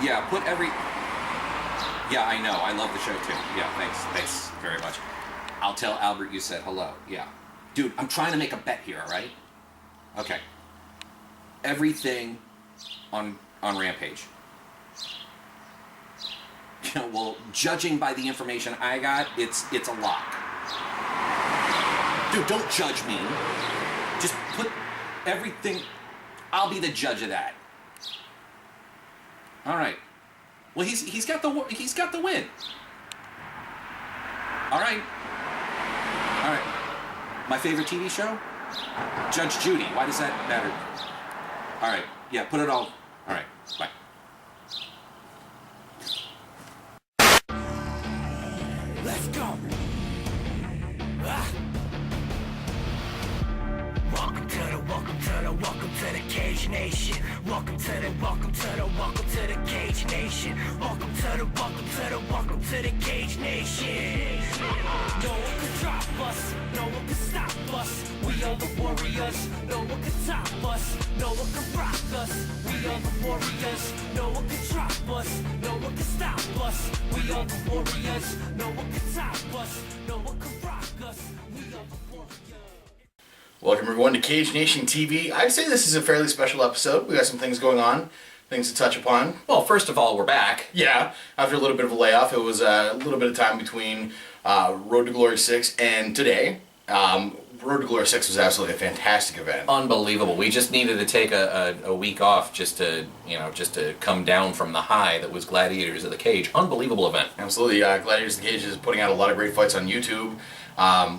Yeah, put every... Yeah, I know. I love the show, too. Yeah, thanks very much. I'll tell Albert you said hello. Yeah. Dude, I'm trying to make a bet here, all right? Okay. Everything on Rampage. You know, well, judging by the information I got, it's a lock. Dude, don't judge me. Just put everything... I'll be the judge of that. All right. Well, he's got the win. All right. All right. My favorite TV show? Judge Judy. Why does that matter? All right. Yeah, put it all. All right. Bye. Let's go. Welcome to the Cage Nation. Welcome to the Cage Nation. Welcome to the Cage Nation. No one can drop us, no one can stop us. We are the warriors, no one can top us, no one can rock us. We are the warriors, no one can drop us, no one can stop us. We are the warriors, no one can top us, no one can rock us. We are the warriors. Welcome everyone to Cage Nation TV. I'd say this is a fairly special episode. We got some things going on, things to touch upon. Well, first of all, we're back. Yeah, after a little bit of a layoff. It was a little bit of time between Road to Glory 6 and today. Road to Glory 6 was absolutely a fantastic event. Unbelievable. We just needed to take a week off just to come down from the high that was Gladiators of the Cage. Unbelievable event. Absolutely. Gladiators of the Cage is putting out a lot of great fights on YouTube.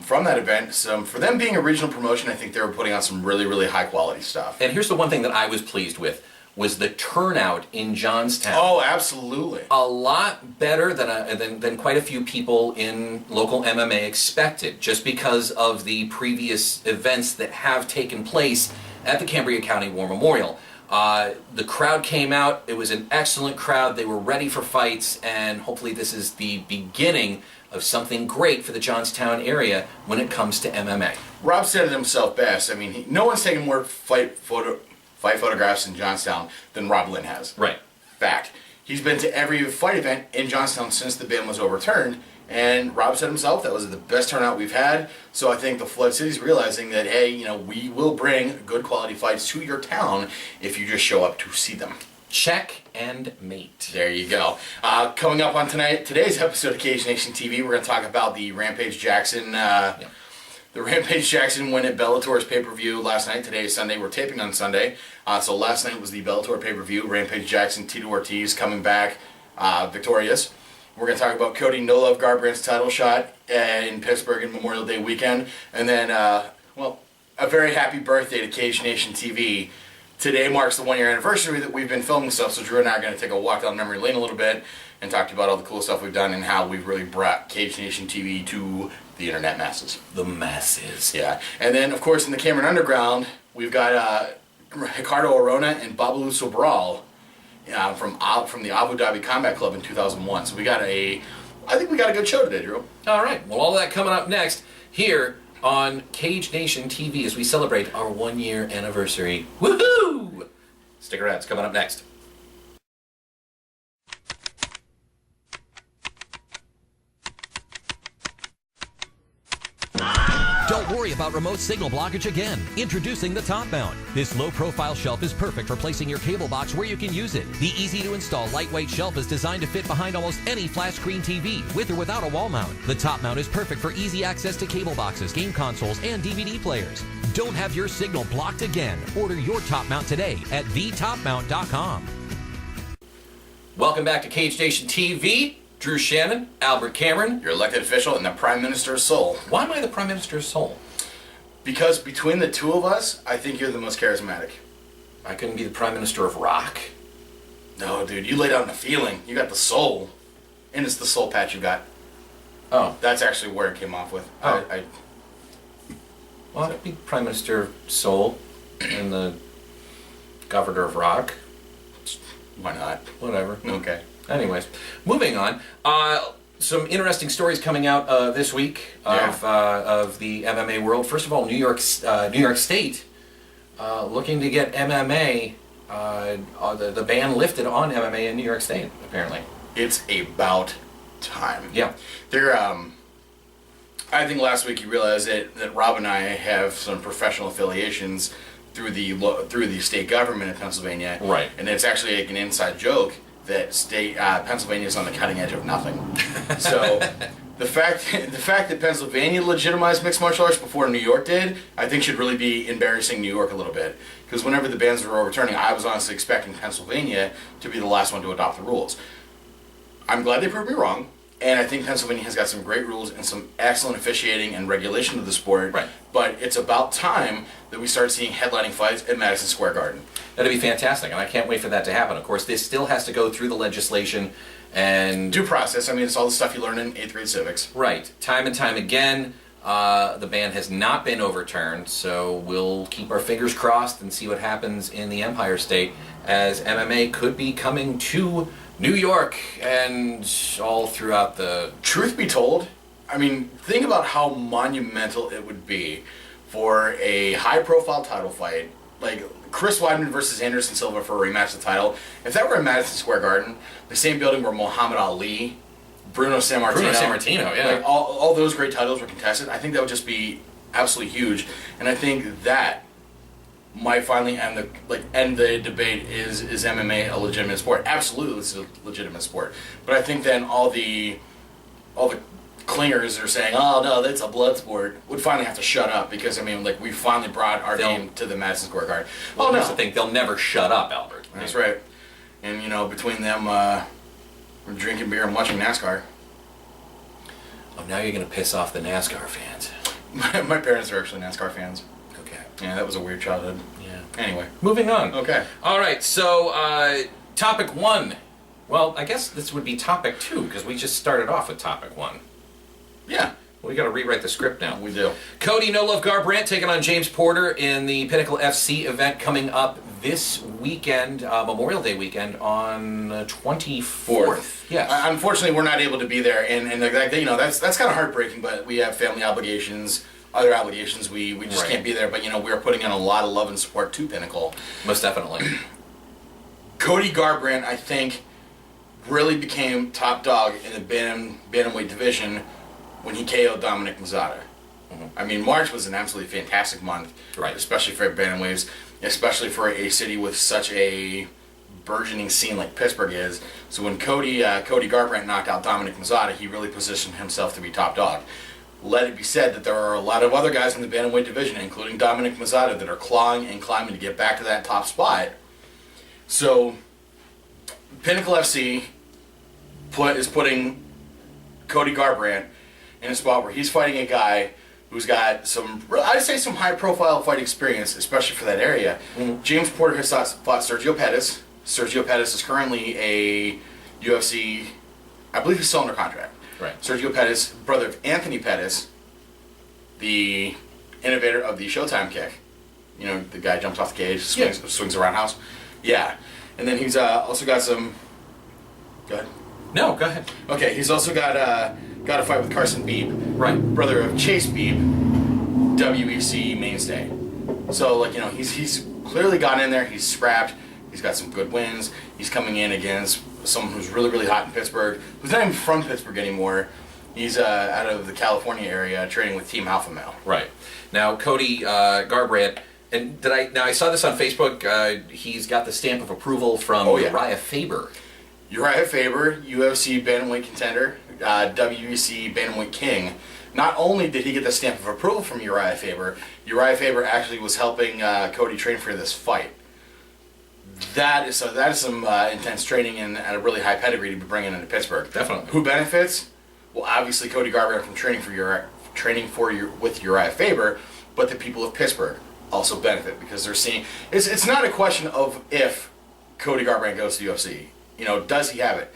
From that event, so for them being a regional promotion, I think they were putting out some really, really high quality stuff. And here's the one thing that I was pleased with, was the turnout in Johnstown. Oh, absolutely. A lot better than quite a few people in local MMA expected, just because of the previous events that have taken place at the Cambria County War Memorial. The crowd came out. It was an excellent crowd. They were ready for fights, and hopefully this is the beginning of something great for the Johnstown area when it comes to MMA. Rob said it himself best. I mean, no one's taken more fight photographs in Johnstown than Rob Lynn has. Right. Fact. He's been to every fight event in Johnstown since the ban was overturned, and Rob said himself that was the best turnout we've had. So I think the Flood City's realizing that, hey, you know, we will bring good quality fights to your town if you just show up to see them. Check and mate. There you go. Coming up on today's episode of Cage Nation TV, we're going to talk about the Rampage Jackson the Rampage Jackson win at Bellator's pay-per-view last night. Today is Sunday. We're taping on Sunday. So last night was the Bellator pay-per-view. Rampage Jackson, Tito Ortiz coming back victorious. We're going to talk about Cody No Love Garbrandt's title shot in Pittsburgh in Memorial Day weekend. And then, well, a very happy birthday to Cage Nation TV. Today marks the one-year anniversary that we've been filming stuff, so Drew and I are going to take a walk down memory lane a little bit and talk about all the cool stuff we've done and how we've really brought Cage Nation TV to the internet masses. The masses. Yeah. And then, of course, in the Cameron Underground, we've got Ricardo Arona and Babalu Sobral from the Abu Dhabi Combat Club in 2001. So I think we got a good show today, Drew. All right. Well, all that coming up next here on Cage Nation TV as we celebrate our one-year anniversary. Woohoo! Stick around, it's coming up next. Don't worry about remote signal blockage again. Introducing the Top Mount. This low-profile shelf is perfect for placing your cable box where you can use it. The easy-to-install lightweight shelf is designed to fit behind almost any flat screen TV, with or without a wall mount. The Top Mount is perfect for easy access to cable boxes, game consoles, and DVD players. Don't have your signal blocked again. Order your Top Mount today at thetopmount.com. Welcome back to Cage Nation TV. Drew Shannon, Albert Cameron. Your elected official and the Prime Minister's soul. Why am I the Prime Minister's soul? Because between the two of us, I think you're the most charismatic. I couldn't be the Prime Minister of rock? No, dude, you lay down the feeling. You got the soul. And it's the soul patch you got. Oh. That's actually where it came off with. Oh. Well, I'd be Prime Minister of soul and the Governor of rock. Why not? Whatever. Okay. Anyways, moving on. Some interesting stories coming out this week of the MMA world. First of all, New York State looking to get MMA the ban lifted on MMA in New York State, apparently. It's about time. Yeah. I think last week you realized that Rob and I have some professional affiliations through the state government in Pennsylvania. Right. And it's actually like an inside joke that Pennsylvania is on the cutting edge of nothing. So the fact that Pennsylvania legitimized mixed martial arts before New York did, I think should really be embarrassing New York a little bit. Because whenever the bans were overturning, I was honestly expecting Pennsylvania to be the last one to adopt the rules. I'm glad they proved me wrong. And I think Pennsylvania has got some great rules and some excellent officiating and regulation of the sport. Right. But it's about time that we start seeing headlining fights at Madison Square Garden. That'd be fantastic, and I can't wait for that to happen. Of course, this still has to go through the legislation and... Due process. I mean, it's all the stuff you learn in 8th grade civics. Right. Time and time again, the ban has not been overturned, so we'll keep our fingers crossed and see what happens in the Empire State, as MMA could be coming to New York and all throughout the... Truth be told, I mean, think about how monumental it would be for a high-profile title fight, like Chris Weidman versus Anderson Silva for a rematch of the title. If that were in Madison Square Garden, the same building where Muhammad Ali, Bruno Sammartino, yeah. Like all those great titles were contested, I think that would just be absolutely huge. And I think that might finally end the debate. Is MMA a legitimate sport? Absolutely, it's a legitimate sport. But I think then all the clingers are saying, "Oh no, that's a blood sport," would finally have to shut up, because I mean, like, we finally brought our game to the Madison Square Garden. Well, that's the thing; they'll never shut up, Albert. That's right. And between them, we're drinking beer and watching NASCAR. Oh, now you're gonna piss off the NASCAR fans. My parents are actually NASCAR fans. Okay. Yeah, that was a weird childhood. Yeah. Anyway. Moving on. Okay. All right, so topic 1. Well, I guess this would be topic 2, because we just started off with topic 1. Yeah. We got to rewrite the script now. We do. Cody No Love Garbrandt taking on James Porter in the Pinnacle FC event coming up this weekend, Memorial Day weekend, on 24th. Yes. Unfortunately, we're not able to be there, and that's kind of heartbreaking. But we have family obligations, other obligations. We just can't be there. But we are putting in a lot of love and support to Pinnacle. Most definitely. Cody Garbrandt, I think, really became top dog in the bantamweight division when he KO'd Dominic Mazzata. Mm-hmm. I mean, March was an absolutely fantastic month, right? Especially for bantamweights, especially for a city with such a burgeoning scene like Pittsburgh is. So when Cody Garbrandt knocked out Dominic Mazzata, he really positioned himself to be top dog. Let it be said that there are a lot of other guys in the bantamweight division, including Dominic Mazzata, that are clawing and climbing to get back to that top spot. So Pinnacle FC is putting Cody Garbrandt in a spot where he's fighting a guy who's got some high-profile fight experience, especially for that area. Mm-hmm. James Porter has fought Sergio Pettis. Sergio Pettis is currently a UFC, I believe he's still under contract. Right. Sergio Pettis, brother of Anthony Pettis, the innovator of the Showtime kick. The guy jumps off the cage, swings a roundhouse. Yeah. And then he's also got some... Go ahead. No, go ahead. Okay, he's also got a fight with Carson Beebe, right? Brother of Chase Beebe, WEC mainstay. So he's clearly gotten in there. He's scrapped. He's got some good wins. He's coming in against someone who's really, really hot in Pittsburgh, who's not even from Pittsburgh anymore. He's out of the California area, training with Team Alpha Male. Right. Now, Cody Garbrandt, and I saw this on Facebook. He's got the stamp of approval from Uriah Faber. Uriah Faber, UFC bantamweight contender, WEC bantamweight king. Not only did he get the stamp of approval from Uriah Faber actually was helping Cody train for this fight. That is some intense training and at a really high pedigree to be bringing into Pittsburgh. Definitely. Who benefits? Well, obviously Cody Garbrandt from with Uriah Faber, but the people of Pittsburgh also benefit because they're seeing. It's not a question of if Cody Garbrandt goes to the UFC. Does he have it?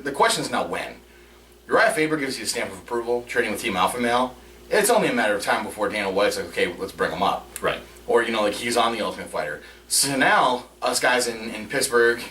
The question is not when. Uriah Faber gives you a stamp of approval, training with Team Alpha Male. It's only a matter of time before Dana White's like, okay, let's bring him up. Right. Or, he's on the Ultimate Fighter. So now, us guys in Pittsburgh,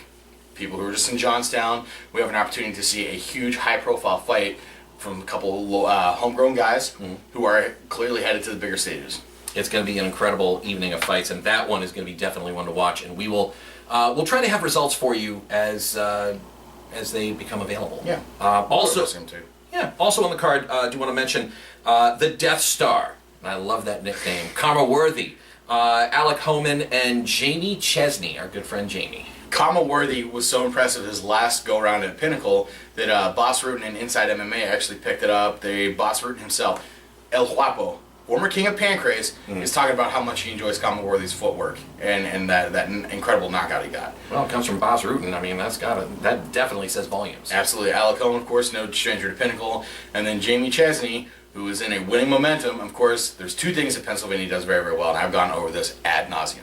people who are just in Johnstown, we have an opportunity to see a huge high-profile fight from a couple homegrown guys who are clearly headed to the bigger stages. It's going to be an incredible evening of fights, and that one is going to be definitely one to watch, and we will we'll try to have results for you as they become available. Yeah. Also, Him too. yeah. Also on the card, do want to mention the Death Star. I love that nickname. Karma Worthy, Alec Homan, and Jamie Chesney, our good friend Jamie. Karma Worthy was so impressive his last go-around at Pinnacle that Boss Rutan and Inside MMA actually picked it up. Boss Rutan himself, El Guapo, former king of Pancrase, is talking about how much he enjoys Karma Worthy's footwork and that incredible knockout he got. Well, it comes from Boss Rutan. I mean, that definitely says volumes. Absolutely. Alec Homan, of course, no stranger to Pinnacle. And then Jamie Chesney, who is in a winning momentum. Of course, there's two things that Pennsylvania does very, very well, and I've gone over this ad nauseum.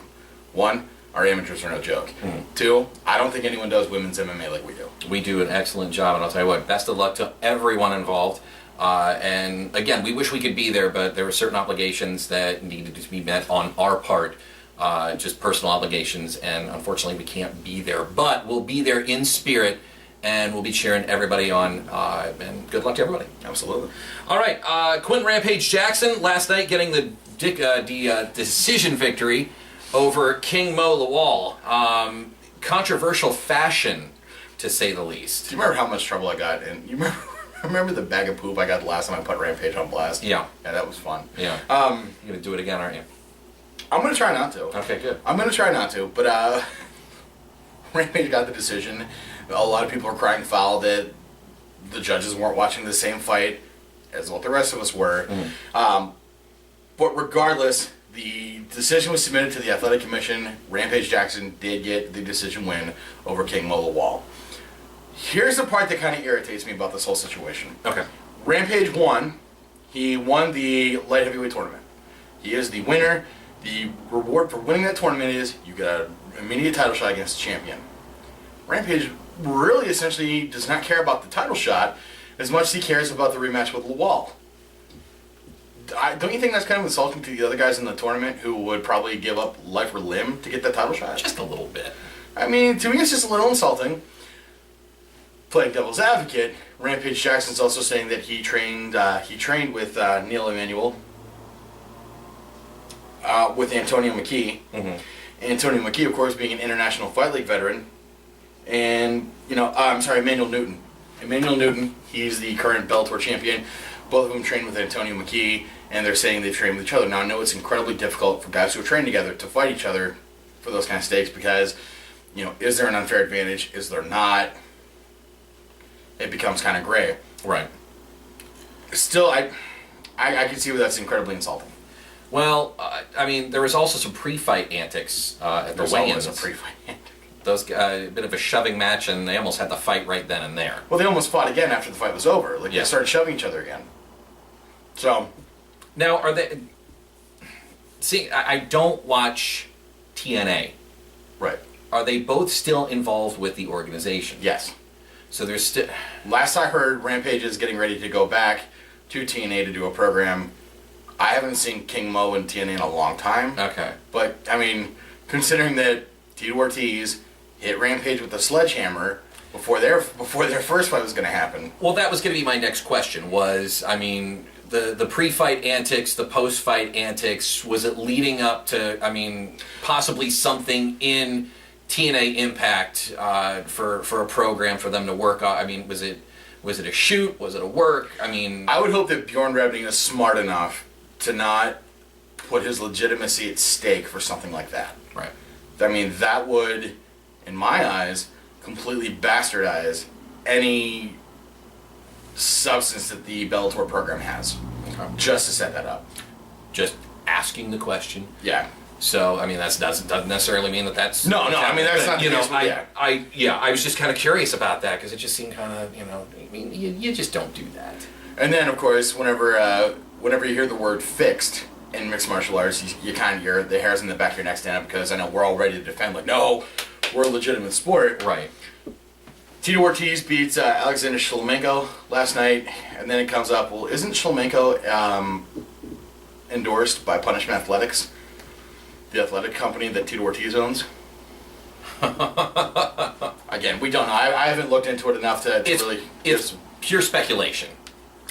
One, our amateurs are no joke. Two, I don't think anyone does women's MMA like we do. We do an excellent job, and I'll tell you what, best of luck to everyone involved. And again, we wish we could be there, but there were certain obligations that needed to be met on our part, just personal obligations, and unfortunately we can't be there. But we'll be there in spirit, and we'll be cheering everybody on, and good luck to everybody. Absolutely. All right, Quentin Rampage Jackson last night getting the decision victory over King Mo Lawal. Controversial fashion, to say the least. Do you remember how much trouble I got? And you remember the bag of poop I got the last time I put Rampage on blast? Yeah. Yeah, that was fun. Yeah. You're going to do it again, aren't you? I'm going to try not to. Okay, good. I'm going to try not to, but Rampage got the decision. A lot of people are crying foul that the judges weren't watching the same fight as what the rest of us were. But regardless, the decision was submitted to the Athletic Commission. Rampage Jackson did get the decision win over King Mo Lawal. Here's the part that kind of irritates me about this whole situation. Okay. Rampage won. He won the light heavyweight tournament. He is the winner. The reward for winning that tournament is you get an immediate title shot against the champion. Rampage really essentially does not care about the title shot as much as he cares about the rematch with Lawal. Don't you think that's kind of insulting to the other guys in the tournament who would probably give up life or limb to get that title shot? Just a little bit. I mean, to me it's just a little insulting. Playing devil's advocate, Rampage Jackson's also saying that he trained with Neil Emanuel, with Antonio McKee. Antonio McKee, of course, being an International Fight League veteran. And, Emmanuel Newton. Emmanuel Newton, he's the current Bellator champion. Both of them trained with Antonio McKee, and they're saying they've trained with each other. Now, I know it's incredibly difficult for guys who train together to fight each other for those kind of stakes because, is there an unfair advantage? Is there not? It becomes kind of gray. Right. Still, I can see where that's incredibly insulting. Well, there was also some pre-fight antics at the weigh-ins. There's always a pre-fight antic. Those a bit of a shoving match, and they almost had the fight right then and there. Well, they almost fought again after the fight was over. Yeah. They started shoving each other again. So, now are they? See, I don't watch TNA. right. Are they both still involved with the organization? Yes. So there's still. Last I heard, Rampage is getting ready to go back to TNA to do a program. I haven't seen King Mo in TNA in a long time. Okay. But, considering that Tito Ortiz hit Rampage with a sledgehammer before their first fight was going to happen. Well, that was going to be my next question. The pre-fight antics, the post-fight antics, was it leading up to, possibly something in TNA Impact for a program for them to work on? Was it a shoot? Was it a work? I would hope that Bjorn Rebning is smart enough to not put his legitimacy at stake for something like that. Right. That would, in my eyes, completely bastardize any substance that the Bellator program has, just to set that up. Just asking the question. Yeah. So, that doesn't necessarily mean that's... No, that's not the case. I was just kind of curious about that, because it just seemed kind of, you just don't do that. And then, of course, whenever you hear the word fixed in mixed martial arts, you kind of, the hairs in the back of your neck stand up, because I know we're all ready to defend, no, we're a legitimate sport. Right. Tito Ortiz beats Alexander Shlemenko last night, and then it comes up, well, isn't Shlemenko endorsed by Punishment Athletics, the athletic company that Tito Ortiz owns? Again, we don't know. I haven't looked into it enough to really... It's pure speculation.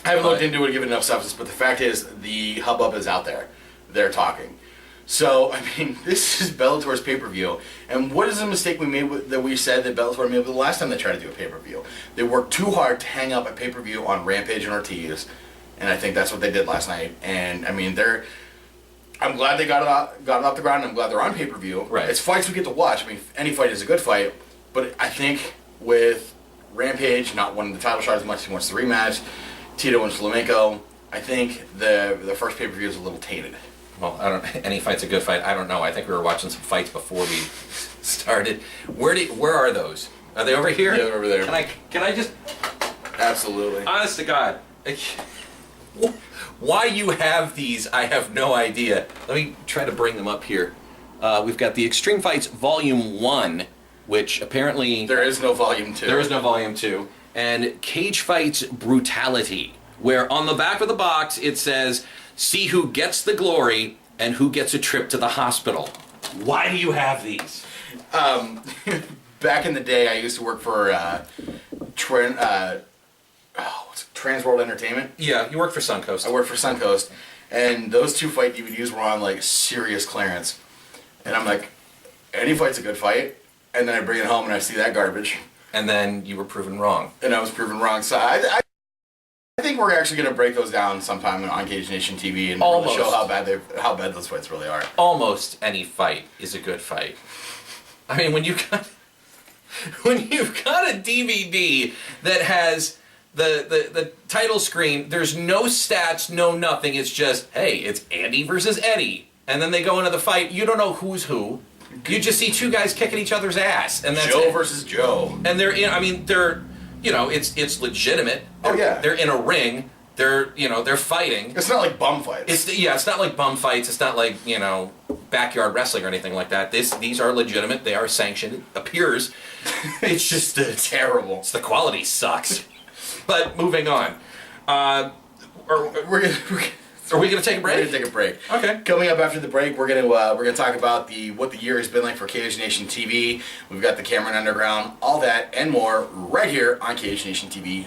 I haven't looked into it, given enough substance, but the fact is, the hubbub is out there. They're talking. So, I mean, this is Bellator's pay-per-view, and what is the mistake we made that we said that Bellator made the last time they tried to do a pay-per-view? They worked too hard to hang up a pay-per-view on Rampage and Ortiz, and I think that's what they did last night. And I mean, I'm glad they got it off the ground. And I'm glad they're on pay-per-view. Right. It's fights we get to watch. I mean, any fight is a good fight, but I think with Rampage not winning the title shot as much as he wants the rematch, Tito and Flamenco, I think the first pay-per-view is a little tainted. Well, any fight's a good fight. I don't know. I think we were watching some fights before we started. Where are those? Are they over here? Yeah, they're over there. Can I just... Absolutely. Honest to God. Why you have these, I have no idea. Let me try to bring them up here. We've got the Extreme Fights Volume 1, which apparently... There is no Volume 2. There is no Volume 2. And Cage Fights Brutality, where on the back of the box it says, see who gets the glory and who gets a trip to the hospital. Why do you have these? Back in the day, I used to work for Trans World Entertainment. Yeah, you work for Suncoast. I worked for Suncoast, and those two fight DVDs were on like serious clearance. And I'm like, any fight's a good fight, and then I bring it home and I see that garbage. And then you were proven wrong. And I was proven wrong. So I think we're actually going to break those down sometime on Cage Nation TV and really show how bad those fights really are. Almost any fight is a good fight. I mean, when you've got a DVD that has the title screen, there's no stats, no nothing. It's just, hey, it's Andy versus Eddie, and then they go into the fight. You don't know who's who. You just see two guys kicking each other's ass, and that's Joe it. versus Joe. And they're it's legitimate. They're in a ring. They're fighting. It's not like bum fights. It's not like bum fights. It's not like, backyard wrestling or anything like that. These are legitimate. They are sanctioned. It appears. It's just terrible. The quality sucks. But moving on. Are we gonna take a break? We're gonna take a break. Okay. Coming up after the break, we're gonna talk about what the year has been like for Cage Nation TV. We've got the Cameron Underground, all that and more right here on Cage Nation TV.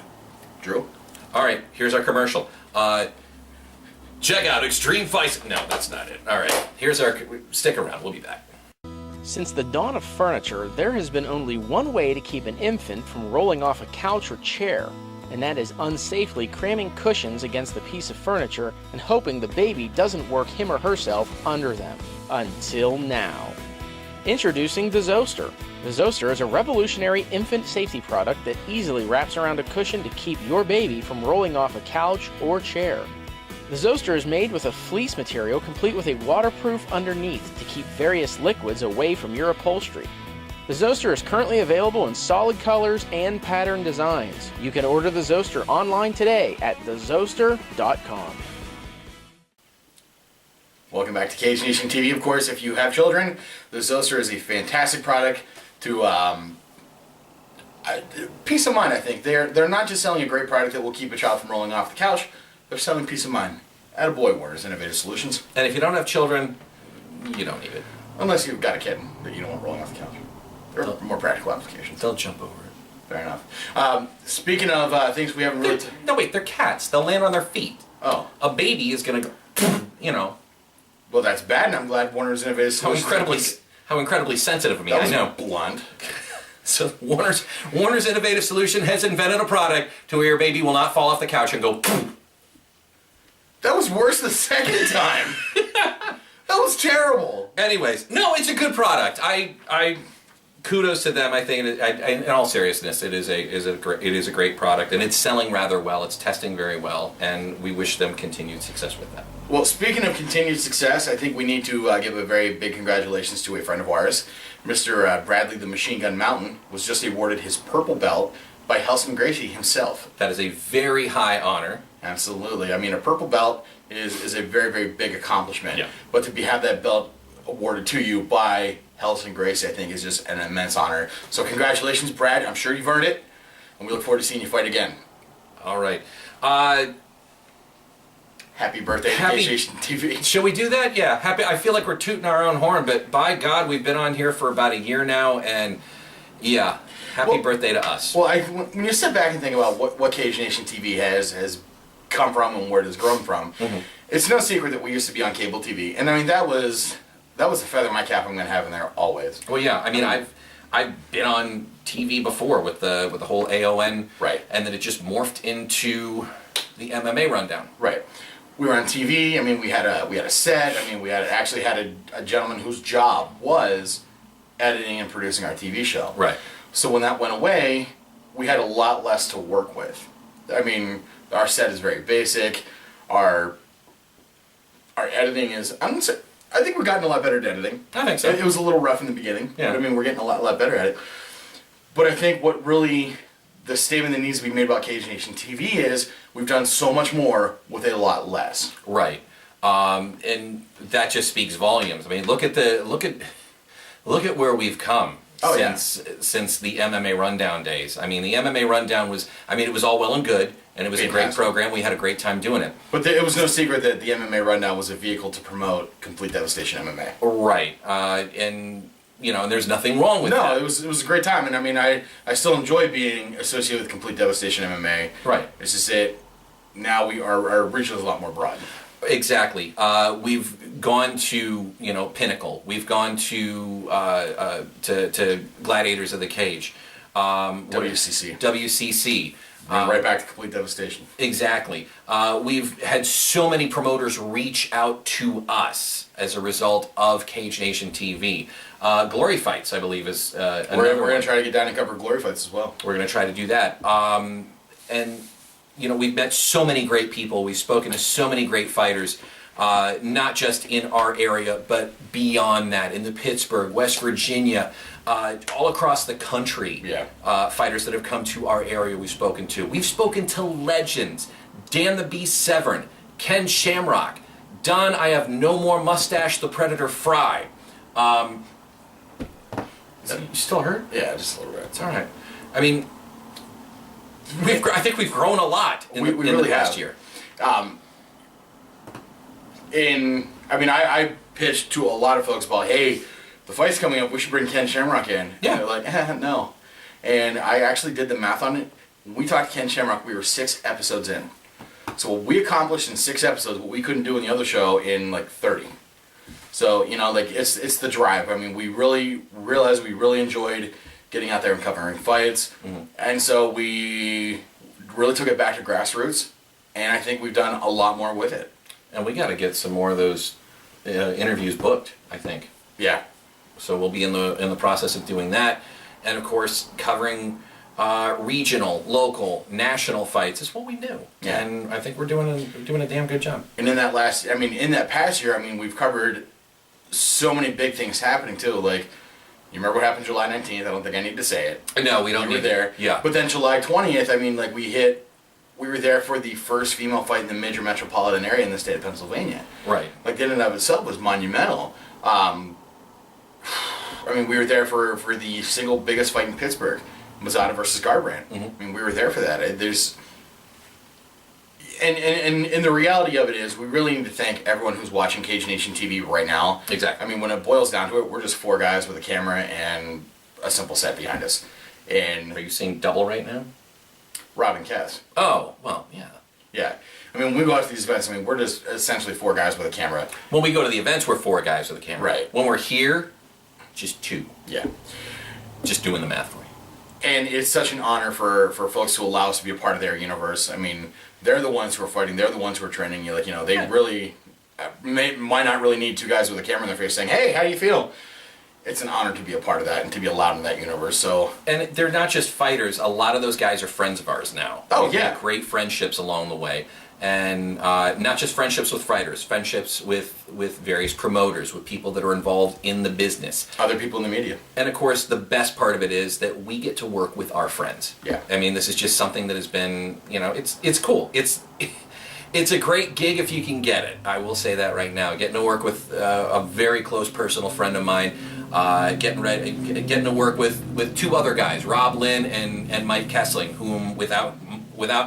Drew. All right. Here's our commercial. Check out Extreme Fights. No, that's not it. All right. Here's our. Stick around. We'll be back. Since the dawn of furniture, there has been only one way to keep an infant from rolling off a couch or chair, and that is unsafely cramming cushions against the piece of furniture and hoping the baby doesn't work him or herself under them. Until now. Introducing the Zoster. The Zoster is a revolutionary infant safety product that easily wraps around a cushion to keep your baby from rolling off a couch or chair. The Zoster is made with a fleece material complete with a waterproof underneath to keep various liquids away from your upholstery. The Zoster is currently available in solid colors and pattern designs. You can order the Zoster online today at thezoster.com. Welcome back to Cage Nation TV. Of course, if you have children, the Zoster is a fantastic product to peace of mind. I think they're not just selling a great product that will keep a child from rolling off the couch. They're selling peace of mind. Attaboy, Warner's Innovative Solutions. And if you don't have children, you don't need it. Unless you've got a kid that you don't want rolling off the couch. There are more practical applications. They'll jump over it. Fair enough. Speaking of things we haven't really... No, wait, they're cats. They'll land on their feet. Oh. A baby is going to go, Well, that's bad, and I'm glad Warner's Innovative Solutions... How incredibly sensitive of me, that I was know. blunt. So Warner's Innovative Solution has invented a product to where your baby will not fall off the couch and go... That was worse the second time. That was terrible. Anyways, no, it's a good product. I kudos to them. I think, in all seriousness, it is a great product, and it's selling rather well. It's testing very well, and we wish them continued success with that. Well, speaking of continued success, I think we need to give a very big congratulations to a friend of ours. Mr. Bradley the Machine Gun Mountain was just awarded his purple belt by Helson Gracie himself. That is a very high honor. Absolutely. I mean, a purple belt is a very, very big accomplishment. Yeah. But to have that belt awarded to you by Helson Gracie, I think, is just an immense honor. So congratulations, Brad. I'm sure you've earned it, and we look forward to seeing you fight again. All right. Happy birthday to Cage Nation TV. Shall we do that? Yeah. Happy. I feel like we're tooting our own horn, but by God, we've been on here for about a year now, and yeah, happy birthday to us. Well, when you step back and think about what Cage Nation TV has come from and where it has grown from, it's no secret that we used to be on cable TV, and I mean that was that was the feather in my cap I'm going to have in there always. Well, yeah. I mean, I've been on TV before with the whole AON, Right. And then it just morphed into the MMA rundown. Right. We were on TV. I mean, we had a set. I mean, we actually had a gentleman whose job was editing and producing our TV show. Right. So when that went away, we had a lot less to work with. I mean, our set is very basic. Our editing is, I think we've gotten a lot better at editing. I think so. It was a little rough in the beginning. Yeah. But I mean, we're getting a lot better at it. But I think what really, the statement that needs to be made about Cage Nation TV is we've done so much more with a lot less. Right. And that just speaks volumes. I mean, look at where we've come. Oh, since the MMA Rundown days. I mean, the MMA Rundown was, it was all well and good, and it was a great Fantastic. program. We had a great time doing it. But it was no secret that the MMA Rundown was a vehicle to promote Complete Devastation MMA. Right. And there's nothing wrong with that. No, it was a great time, and I mean, I still enjoy being associated with Complete Devastation MMA. Right. It's just that now our reach is a lot more broad. Exactly. We've gone to Pinnacle. We've gone to Gladiators of the Cage. WCC. WCC. Right back to Complete Devastation. Exactly. We've had so many promoters reach out to us as a result of Cage Nation TV. Glory Fights, I believe, is We're going to try to get down and cover Glory Fights as well. We're going to try to do that. And we've met so many great people. We've spoken to so many great fighters, not just in our area, but beyond that, in the Pittsburgh, West Virginia, all across the country. Yeah. Fighters that have come to our area we've spoken to. We've spoken to legends. Dan the Beast Severn, Ken Shamrock, Don I Have No More Mustache, the Predator Fry. You still hurt? Yeah, just a little bit. It's all right. I mean, I think we've grown a lot in We the really past have. year. I pitched to a lot of folks about, hey, the fight's coming up, we should bring Ken Shamrock in. Yeah. And they're like, no. And I actually did the math on it. When we talked to Ken Shamrock, we were 6 episodes in. So what we accomplished in 6 episodes, what we couldn't do in the other show in like 30. So, it's the drive. I mean, we really realized we really enjoyed getting out there and covering fights. Mm-hmm. And so we really took it back to grassroots. And I think we've done a lot more with it. And we got to get some more of those interviews booked, I think. Yeah. So we'll be in the process of doing that. And of course, covering regional, local, national fights is what we do. Yeah. And I think we're doing a damn good job. And in that past year, we've covered so many big things happening too. Like, you remember what happened July 19th? I don't think I need to say it. No, we don't You were need there. Yeah. But then July 20th, we were there for the first female fight in the major metropolitan area in the state of Pennsylvania. Right. Like, that in and of itself was monumental. We were there for the single biggest fight in Pittsburgh, Mazzata versus Garbrandt. Mm-hmm. We were there for that. And the reality of it is, we really need to thank everyone who's watching Cage Nation TV right now. Exactly. When it boils down to it, we're just 4 guys with a camera and a simple set behind us. And Are you seeing double right now? Rob and Kess. Oh, well, yeah. Yeah. When we go out to these events, we're just essentially 4 guys with a camera. When we go to the events, we're 4 guys with a camera. Right. When we're here, just 2. Yeah. Just doing the math for you. And it's such an honor for folks to allow us to be a part of their universe. They're the ones who are fighting. They're the ones who are training you. They really might not really need 2 guys with a camera in their face saying, hey, how do you feel? It's an honor to be a part of that and to be allowed in that universe. So, and they're not just fighters. A lot of those guys are friends of ours now. Oh, We've yeah. had great friendships along the way. And not just friendships with fighters, friendships with various promoters, with people that are involved in the business. other people in the media. And of course, the best part of it is that we get to work with our friends. Yeah. This is just something that has been, it's cool. It's a great gig if you can get it. I will say that right now. Getting to work with a very close personal friend of mine, getting to work with 2 other guys, Rob Lynn and Mike Kessling, whom without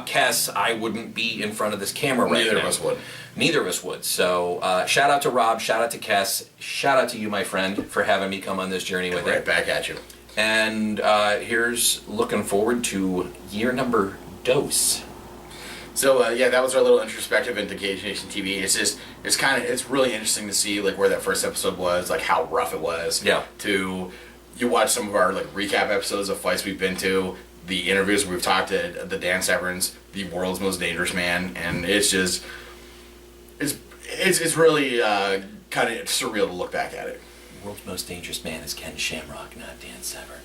Kess, I wouldn't be in front of this camera right now. Neither of us would. Neither of us would. So shout out to Rob, shout out to Kess, shout out to you, my friend, for having me come on this journey with Right you. back at you. And here's looking forward to year number dose. So yeah, that was our little introspective into Cage Nation TV. It's really interesting to see like where that first episode was, like how rough it was. Yeah. You watch some of our like recap episodes of fights we've been to, the interviews we've talked to the Dan Severns, the world's most dangerous man, and it's really kind of surreal to look back at it. The world's most dangerous man is Ken Shamrock, not Dan Severn.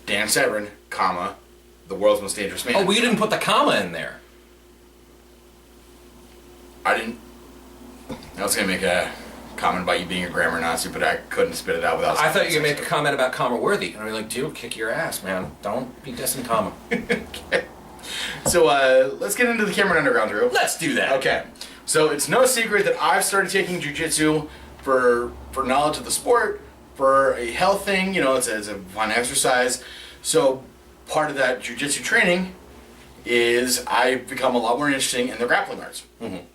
Dan Severn, comma, the world's most dangerous man. Oh, we didn't put the comma in there. I was gonna make a comment about you being a grammar Nazi, but I couldn't spit it out without. I thought you were going to make a comment about comma worthy. And I'd be like, dude, kick your ass, man. Don't be dissing comma. Okay. So let's get into the Cameron Underground, Drew. Let's do that. Okay. So it's no secret that I've started taking jiu-jitsu for knowledge of the sport, for a health thing. You know, it's a fun exercise. So part of that jiu-jitsu training is I've become a lot more interesting in the grappling arts. Mm-hmm.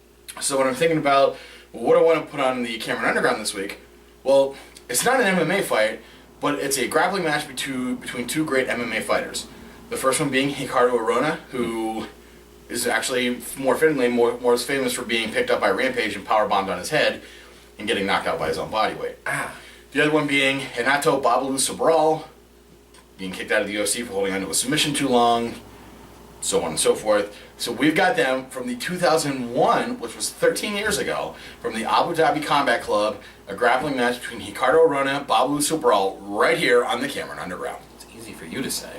So when I'm thinking about what I want to put on the Cameron Underground this week, well, it's not an MMA fight, but it's a grappling match between two great MMA fighters. The first one being Ricardo Arona, who is actually more famous for being picked up by Rampage and powerbombed on his head and getting knocked out by his own body weight. The other one being Renato Babalu Sobral, being kicked out of the UFC for holding onto a submission too long, so on and so forth. So we've got them from the 2001, which was 13 years ago, from the Abu Dhabi Combat Club, a grappling match between Ricardo Arona, Babalu Sobral, right here on the Cameron Underground. It's easy for you to say.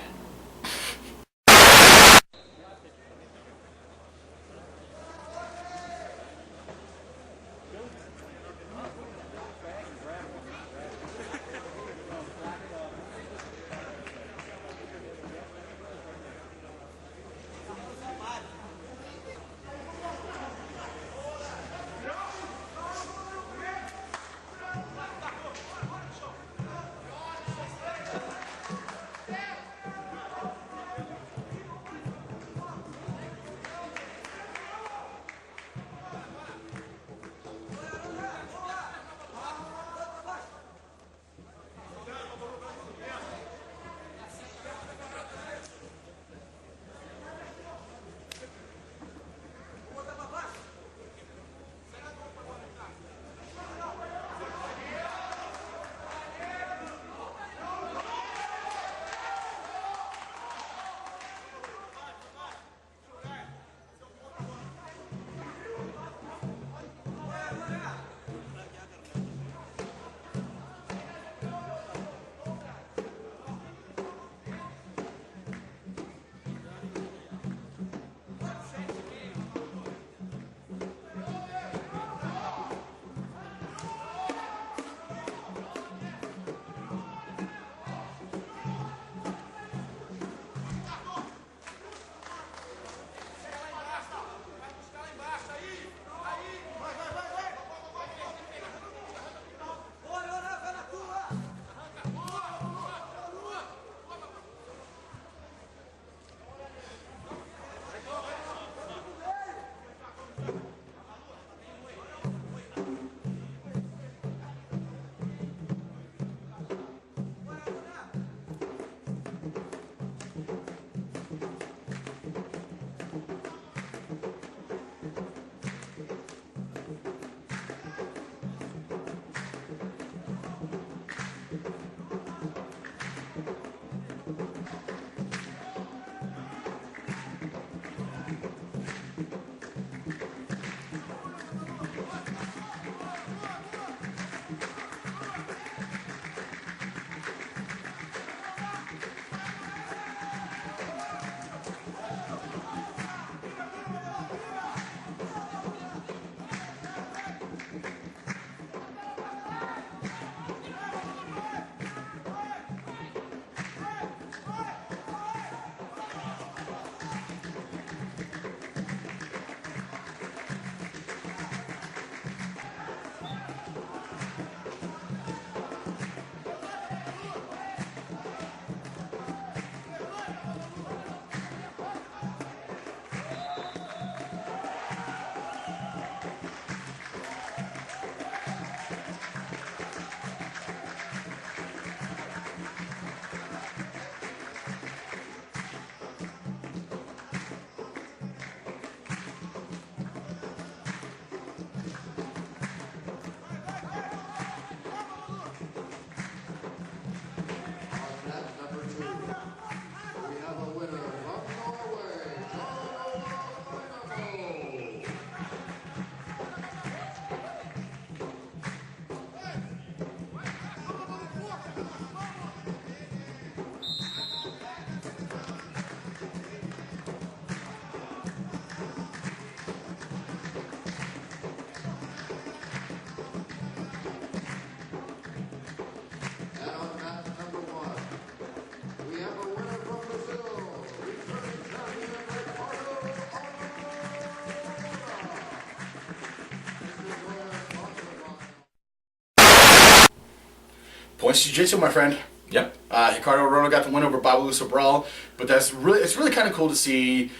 mixed jiu-jitsu, my friend. Yep. Ricardo Arona got the win over Babalu Sobral, but it's really kind of cool to see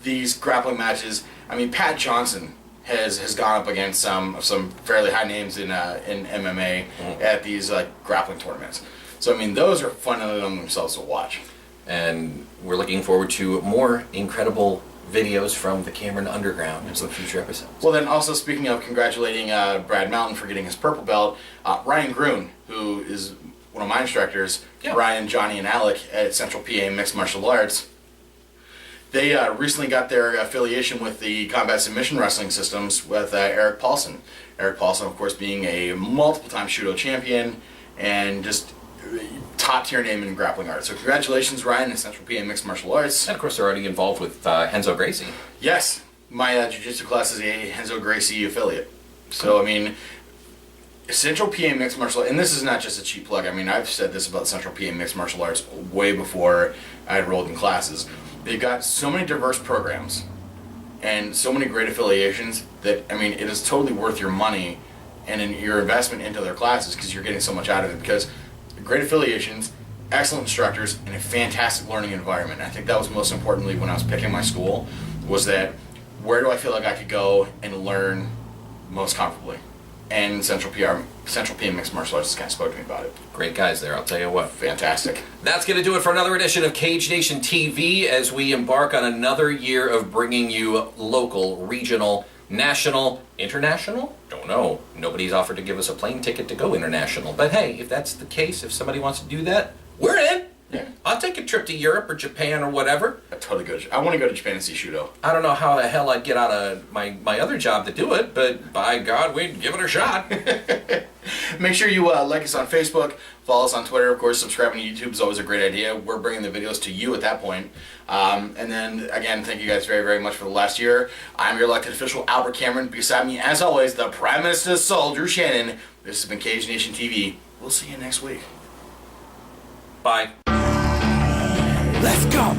these grappling matches. I mean, Pat Johnson has gone up against some fairly high names in MMA at these grappling tournaments. So I mean, those are fun in themselves to watch. And we're looking forward to more incredible videos from the Cameron Underground in some future episodes. Well, then also speaking of congratulating Brad Mountain for getting his purple belt, Ryan Groon, who is one of my instructors, Ryan, Johnny, and Alec at Central PA Mixed Martial Arts, they recently got their affiliation with the Combat Submission Wrestling Systems with Eric Paulson. Eric Paulson, of course, being a multiple-time Shudo champion and just top-tier name in grappling arts. So congratulations, Ryan, and Central PA Mixed Martial Arts. And of course, they're already involved with Henzo Gracie. Yes, my jiu-jitsu class is a Henzo Gracie affiliate. So, I mean, Central PA Mixed Martial Arts, and this is not just a cheap plug. I mean, I've said this about Central PA Mixed Martial Arts way before I enrolled in classes. They've got so many diverse programs and so many great affiliations that, I mean, it is totally worth your money and in your investment into their classes because you're getting so much out of it. Because great affiliations, excellent instructors, and a fantastic learning environment. And I think that was most importantly when I was picking my school, was that where do I feel like I could go and learn most comfortably? And Central PA Mixed Martial Arts kind of spoke to me about it. Great guys there, I'll tell you what. Fantastic. That's going to do it for another edition of Cage Nation TV as we embark on another year of bringing you local, regional, national, international? Don't know. Nobody's offered to give us a plane ticket to go international. But hey, if that's the case, if somebody wants to do that, we're in. Yeah. I'll take a trip to Europe or Japan or whatever. I want to go to Japan and see Shudo. I don't know how the hell I'd get out of my other job to do it, but by God, we'd give it a shot. Make sure you like us on Facebook, follow us on Twitter. Of course, subscribing to YouTube is always a great idea. We're bringing the videos to you at that point. And then, again, thank you guys very, very much for the last year. I'm your elected official, Albert Cameron. Beside me, as always, the Prime Minister's soul, Drew Shannon. This has been Cage Nation TV. We'll see you next week. Bye. Let's go.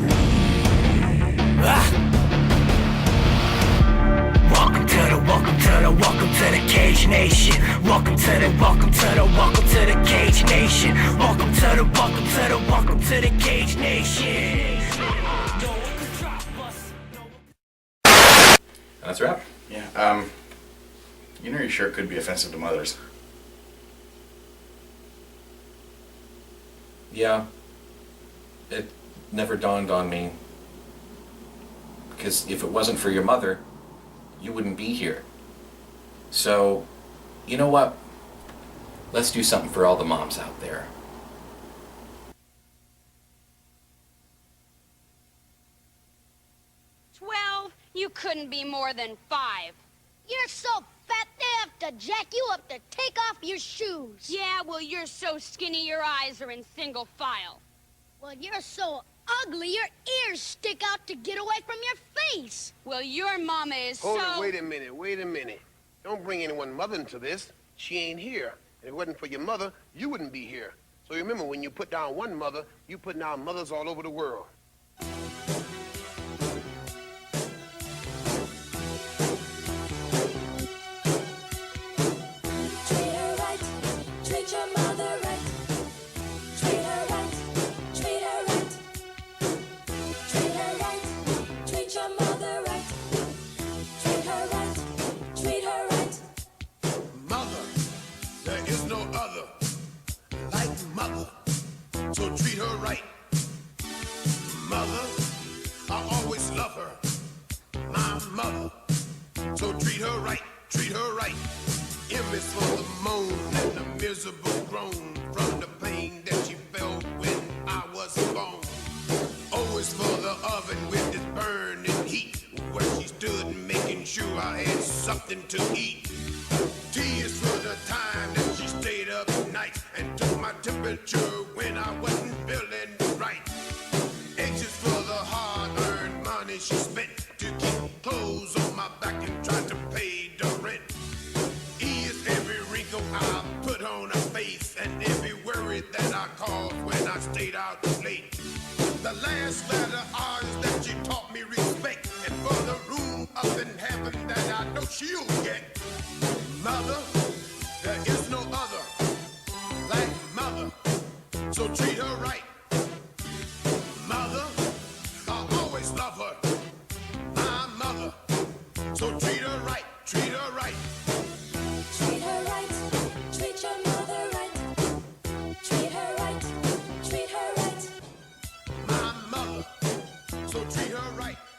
Welcome to the Cage Nation. Welcome to the Cage Nation. Welcome to the Cage Nation. That's a wrap. Yeah. You know your shirt could be offensive to mothers. Yeah. It never dawned on me. Because if it wasn't for your mother, you wouldn't be here. So, you know what? Let's do something for all the moms out there. You couldn't be more than 5. You're so fat they have to jack you up to take off your shoes. Yeah, well, you're so skinny your eyes are in single file. Well, you're so ugly your ears stick out to get away from your face. Well, your mama is Hold it, wait a minute. Don't bring anyone's mother into this. She ain't here. If it wasn't for your mother, you wouldn't be here. So remember, when you put down one mother, you put down mothers all over the world. For the moan and the miserable groan from the pain that she felt when I was born. Always for the oven with its burning heat, where she stood making sure I had something to eat. T is for the time that she stayed up nights and took my temperature when I wasn't feeling right. H is for the hard-earned money she spent to keep clothes on my back and try to pay the rent. I put on a face and every worry that I caused when I stayed out late. The last letter R is that she taught me respect, and for the room up in heaven that I know she'll get. Mother, there is no other like So treat her right.